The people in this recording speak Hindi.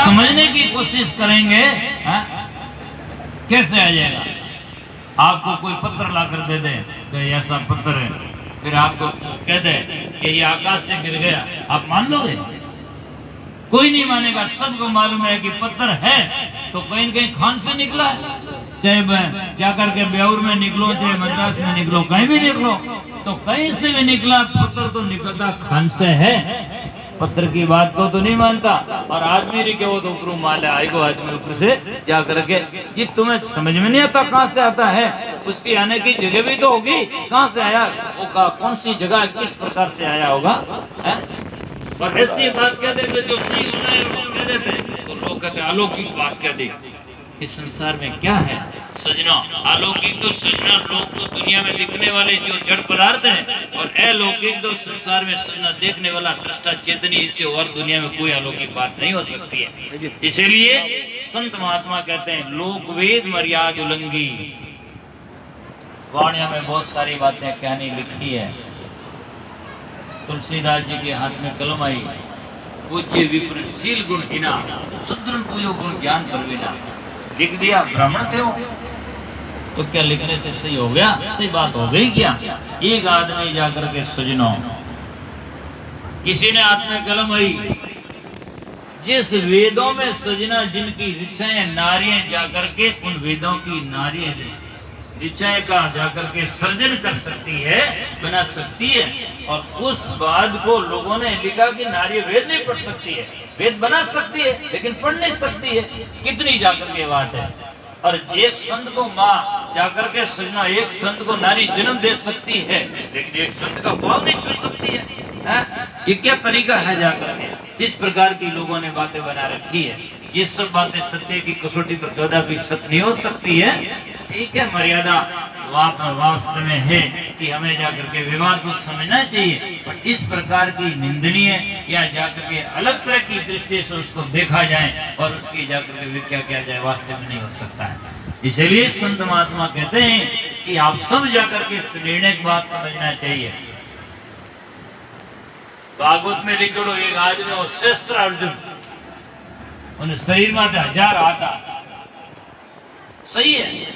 समझने की कोशिश करेंगे कैसे आ जाएगा। आपको कोई पत्थर ला कर दे दे कि ऐसा पत्थर है, फिर आपको कह दे कि ये आकाश से गिर गया, आप मान लोगे? कोई नहीं मानेगा। सबको मालूम है कि पत्थर है तो कहीं कहीं खान से निकला है, चाहे क्या करके ब्याऊर में निकलो, चाहे मद्रास में निकलो, कहीं भी निकलो, तो कहीं से भी निकला पत्थर तो निकलता खान से है। पत्थर की बात को तो नहीं मानता, और आदमी री के वो तो ऊपर माल आएगा, आदमी ऊपर से जा करके। ये तुम्हें समझ में नहीं आता कहाँ से आता है, उसकी आने की जगह भी तो होगी, कहाँ से आया वो, कौन सी जगह किस प्रकार से आया होगा है? और ऐसी बात कह देते जो नहीं होना है वो कह देते, तो लोग कहते अलौकिक बात कह दी। इस संसार में क्या है सजना? अलौकिक तो सजना लोग तो दुनिया में दिखने वाले जो जड़ पदार्थ हैं, और अलौकिक तो संसार में सजना देखने वाला दृष्टा चेतनी, इससे और दुनिया में कोई अलौकिक बात नहीं हो सकती है। इसीलिए संत महात्मा कहते हैं लोक वेद मर्याद उल्लंघी। वाणिया में बहुत सारी बातें कहनी लिखी है। तुलसीदास जी के हाथ में कलम आई, पूज्य विप्रशील गुण हिना, सुदृढ़ पूजो गुण ज्ञान परवीना। लिख दिया, ब्राह्मण थे वो, तो क्या लिखने से सही हो गया? सही बात हो गई क्या? एक आदमी जाकर के सजनो, किसी ने हाथ में कलम आई, जिस वेदों में सजना जिनकी ऋचाएं नारियां जाकर के उन वेदों की नारियां ऋचाएं का जाकर के सर्जन कर सकती है, बना सकती है, और उस बात को लोगों ने लिखा कि नारी वेद नहीं पढ़ सकती है, वेद बना सकती है लेकिन पढ़ नहीं सकती है। कितनी जाकर के बात है। और एक संत को माँ जाकर के सजना, एक संत को नारी जन्म दे सकती है लेकिन एक संत का पाँव नहीं छू सकती है? ये क्या तरीका है जाकर के? इस प्रकार की लोगों ने बातें बना रखी है। ये सब बातें सत्य की कसौटी पर कदापि सत्य नहीं हो सकती है। ठीक है, मर्यादा वास्तव में है कि हमें जाकर के व्यवहार को समझना चाहिए, पर इस प्रकार की निंदनीय या जाकर के अलग तरह की दृष्टि से उसको देखा जाए और उसकी जाकर के व्याख्या किया जाए, वास्तव में नहीं हो सकता है। इसलिए संत महात्मा कहते हैं कि आप सब जाकर के निर्णय की बात समझना चाहिए। भागवत में लिखो, एक आदमी और शस्त्र अर्जुन, उन शरीर में 1000 आता, सही है,